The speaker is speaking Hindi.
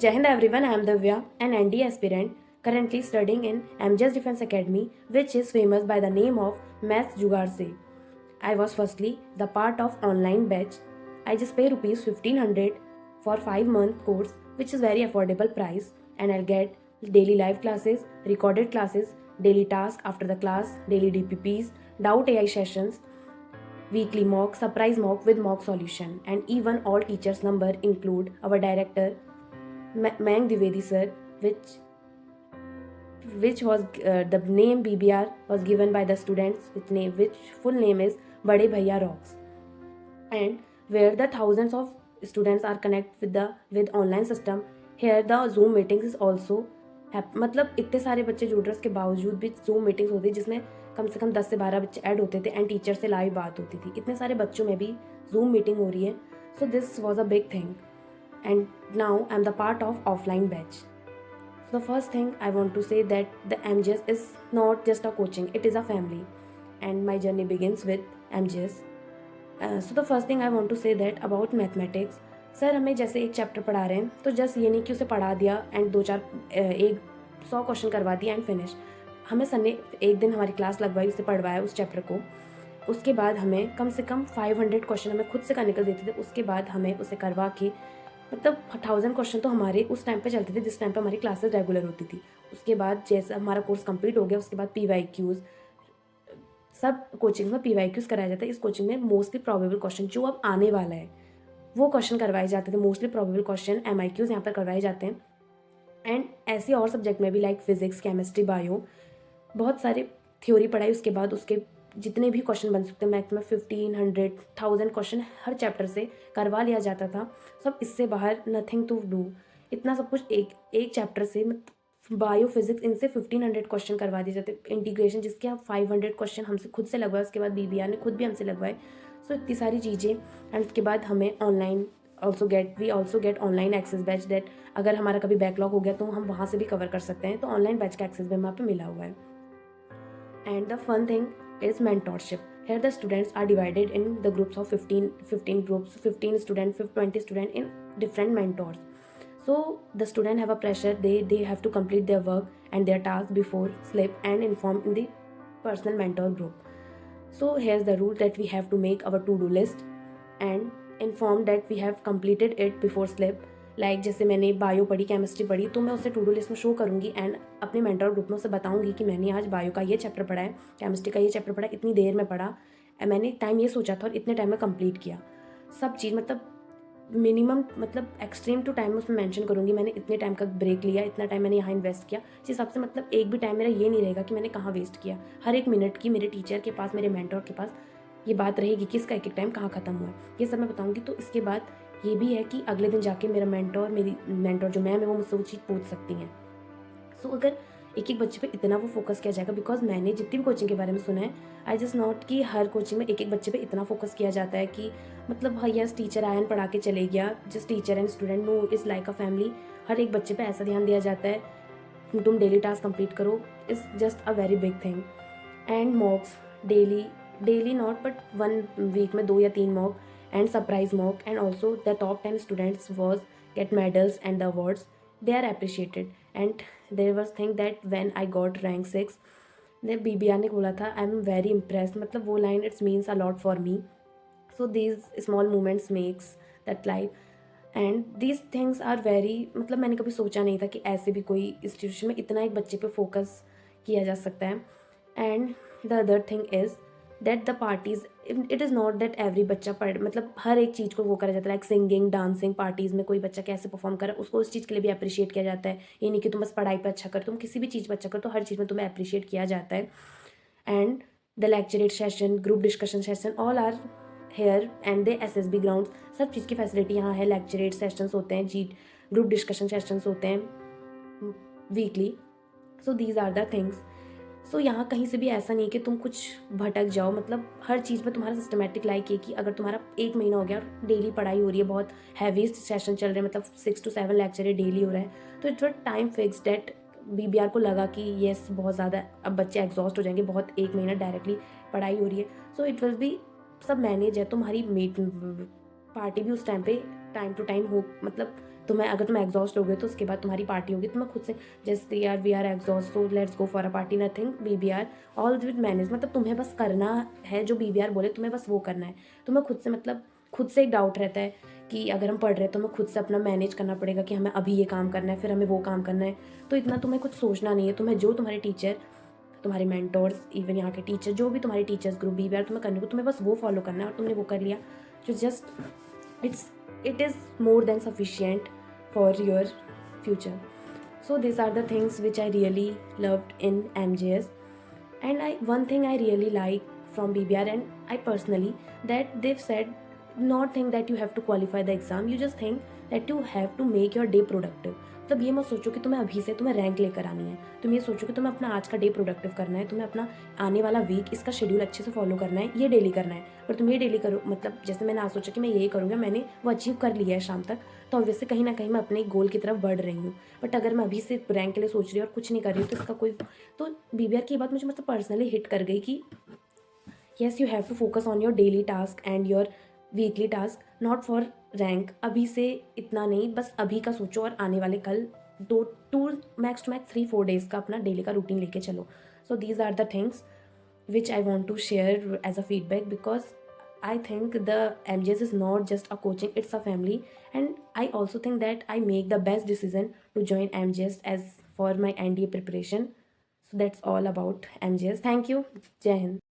Jai Hind everyone, I am Divya, an ND aspirant currently studying in MJS Defense Academy, which is famous by the name of Maths Jugaad Se. I was firstly the part of online batch. I just pay rupees 1500 for 5-month course, which is very affordable price, and I'll get daily live classes, recorded classes, daily task after the class, daily DPPs, doubt AI sessions, weekly mock, surprise mock with mock solution, and even all teachers' number include our director Mayank Dwivedi sir, which was the name BBR was given by the students, which full name is Bade Bhaiya Rocks, and where the thousands of students are connect with online system. Here the Zoom meetings is also मतलब इतने सारे बच्चे जुड़ रहे उसके बावजूद भी Zoom मीटिंग्स होती जिसमें कम से कम 10 से 12 बच्चे ऐड होते थे एंड टीचर से लाइव बात होती थी. इतने सारे बच्चों में भी Zoom मीटिंग हो रही है. So this was a big thing. And now I'm the part of offline batch. So the first thing I want to say that the MGS is not just a coaching, it is a family, and my journey begins with MGS. So the first thing I want to say that about mathematics. Sir हमें जैसे एक चैप्टर पढ़ा रहे हैं तो जस्ट ये नहीं कि उसे पढ़ा दिया एंड 100 क्वेश्चन करवा दिया एंड फिनिश. हमें सर ने एक दिन हमारी क्लास लगवाई, उसे पढ़वाया उस चैप्टर को. उसके बाद हमें कम से कम 500 क्वेश्चन हमें खुद से करने को देते थे. उसके बाद हमें उसे करवा के मतलब 1000 क्वेश्चन तो हमारे उस टाइम पे चलते थे जिस टाइम पे हमारी क्लासेस रेगुलर होती थी. उसके बाद जैसे हमारा कोर्स कंप्लीट हो गया उसके बाद PYQs, सब कोचिंग में PYQs कराया जाता है. इस कोचिंग में मोस्टली प्रोबेबल क्वेश्चन जो अब आने वाला है वो क्वेश्चन करवाए जाते थे. मोस्टली प्रोबेबल क्वेश्चन MIQs यहाँ पर करवाए जाते हैं. एंड ऐसे और सब्जेक्ट में भी लाइक फिजिक्स, केमिस्ट्री, बायो बहुत सारे थ्योरी पढ़ाई. उसके बाद उसके जितने भी क्वेश्चन बन सकते हैं मैथ में 1500 1000 क्वेश्चन हर चैप्टर से करवा लिया जाता था. सब इससे बाहर नथिंग टू डू. इतना सब कुछ एक चैप्टर से बायो, फिजिक्स, इनसे 1500 क्वेश्चन करवा दिए जाते. इंटीग्रेशन जिसके आप 500 क्वेश्चन हमसे खुद से लगवाए. उसके बाद BBR ने खुद भी हमसे लगवाए. सो इतनी सारी चीज़ें. एंड उसके बाद हमें online we also get online access batch that अगर हमारा कभी बैकलॉग हो गया तो हम वहाँ से भी कवर कर सकते हैं. तो ऑनलाइन बैच का एक्सेस भी हमें यहाँ पे मिला हुआ है. And the fun thing is mentorship. Here the students are divided in the groups of 15 groups, 15 students, 20 students in different mentors. So the student have a pressure, they have to complete their work and their task before slip and inform in the personal mentor group. So here's the rule that we have to make our to-do list and inform that we have completed it before slip. Like जैसे मैंने बायो पढ़ी, केमिस्ट्री पढ़ी तो मैं उसे टू डू लिस्ट में शो करूँगी एंड अपने मेंटर ग्रुप में उसे बताऊँगी कि मैंने आज बायो का ये चैप्टर पढ़ा है, केमिस्ट्री का ये चैप्टर पढ़ा, इतनी देर में पढ़ा, मैंने टाइम ये सोचा था और इतने टाइम में कंप्लीट किया. सब चीज़ मतलब मिनिमम मतलब एक्सट्रीम टू टाइम उसमें मेंशन करूँगी. मैंने इतने टाइम का ब्रेक लिया, इतना टाइम मैंने यहाँ इन्वेस्ट किया. जिस हिसाब से मतलब एक भी टाइम मेरा ये नहीं रहेगा कि मैंने कहाँ वेस्ट किया. हर एक मिनट की मेरे टीचर के पास, मेरे मेंटर के पास ये बात रहेगी कि इसका एक टाइम कहाँ ख़त्म हुआ. ये सब मैं बताऊँगी. तो इसके बाद ये भी है कि अगले दिन जाके मेरी मेंटर जो मैम है वो मुझसे वो चीज़ पूछ सकती हैं. सो अगर एक बच्चे पे इतना वो फोकस किया जाएगा, बिकॉज मैंने जितनी भी कोचिंग के बारे में सुना है आई जस्ट नॉट कि हर कोचिंग में एक बच्चे पे इतना फोकस किया जाता है कि मतलब हाँ यस टीचर आया पढ़ा के चले गया, just teacher and student. No, is like a family. हर एक बच्चे पे ऐसा ध्यान दिया जाता है तुम डेली टास्क कंप्लीट करो. Is just a very big thing. And mocks daily not but 1 week में 2 या 3 mock and surprise mock, and also the top 10 students was get medals and the awards. They are appreciated. And there was thing that when I got rank 6 the BBR ने बोला था I am very impressed. मतलब वो line it means a lot for me. So these small moments makes that life. And these things are very मतलब मैंने कभी सोचा नहीं था कि ऐसे भी कोई इंस्टीट्यूशन में इतना एक बच्चे पे फोकस किया जा सकता है. And the other thing is that the parties it is not that every बच्चा पढ़ मतलब हर एक चीज़ को वो करा जाता है. लाइक सिंगिंग, डांसिंग, पार्टीज़ में कोई बच्चा कैसे परफॉर्म करे उसको उस चीज़ के लिए भी अप्रिशिएट किया जाता है. ये नहीं कि तुम बस पढ़ाई पर अच्छा कर, तुम किसी भी चीज़ पर अच्छा कर तो हर चीज़ में तुम्हें अप्रिशिएट किया जाता है. And the lecturette session, group discussion session all are here and they SSB ground. सब चीज़ की फैसिलिटी यहाँ है. लेक्चरेट सेशंस होते हैं, ग्रुप डिस्कशन सेशंस होते हैं weekly. So these are the things. So यहाँ कहीं से भी ऐसा नहीं कि तुम कुछ भटक जाओ. मतलब हर चीज़ में तुम्हारा सिस्टमेटिक लाइक है कि अगर तुम्हारा 1 महीना हो गया और डेली पढ़ाई हो रही है, बहुत हैवी सेशन चल रहे हैं, मतलब 6 to 7 लेक्चर डेली हो रहा है, तो it's time fix date BBR को लगा कि येस बहुत ज़्यादा अब बच्चे एग्जॉस्ट हो जाएंगे, बहुत 1 महीना डायरेक्टली पढ़ाई हो रही है. सो इट विल बी सब मैनेज है. तुम्हारी मीट पार्टी भी उस टाइम पे टाइम टू टाइम हो मतलब अगर तुम एग्जॉस्ट हो गए तो उसके बाद तुम्हारी पार्टी होगी, तुम्हें खुद से जैसे यार we are exhaust so let's go for a party, nothing, BBR all with manage, मतलब तुम्हें बस करना है जो BBR बोले, तुम्हें बस वो करना है। तुम्हें खुद से मतलब खुद से एक डाउट रहता है कि अगर हम पढ़ रहे हैं तो हमें खुद से अपना मैनेज करना पड़ेगा कि हमें अभी ये काम करना है, फिर हमें वो काम करना है, तो इतना तुम्हें कुछ सोचना नहीं है। तुम्हें जो तुम्हारे टीचर, तुम्हारे मेंटोर्स, इवन यहाँ के टीचर, जो भी तुम्हारे टीचर्स ग्रुप BBR तुम्हें करने को, तुम्हें बस वो फॉलो करना है और तुमने वो कर लिया, जो just it is more than sufficient for your future. So these are the things which I really loved in MJS. And one thing I really like from BBR, and I personally, that they've said not think that you have to qualify the exam, you just think that you have to make your day productive. मतलब ये मत सोचो कि तुम्हें अभी से तुम्हें रैंक लेकर आनी है, तुम ये सोचो कि तुम्हें अपना आज का डे प्रोडक्टिव करना है, तुम्हें अपना आने वाला वीक इसका शेड्यूल अच्छे से फॉलो करना है, ये डेली करना है। पर तुम ये डेली करो, मतलब जैसे मैंने आज सोचा कि मैं ये करूँगा, मैंने वो अचीव कर लिया है शाम तक, तो ऑब्वियसली कहीं ना कहीं मैं अपने गोल की तरफ बढ़ रही हूँ। बट अगर मैं अभी से रैंक के लिए सोच रही हूँ और कुछ नहीं कर रही हूँ, तो इसका कोई, तो BBR की बात मुझे मतलब पर्सनली हिट कर गई कि yes you have to focus on your daily task and your weekly task, not for rank. अभी से इतना नहीं, बस अभी का सोचो और आने वाले कल 2 मैक्स टू मैक्स 3-4 डेज का अपना डेली का रूटीन लेके चलो। So these are the things which I want to share as a feedback, because I think the MJS is not just a coaching, it's a family, and I also think that I make the best decision to join MJS as for my NDA preparation. So that's all about MJS. Thank you. Jai Hind.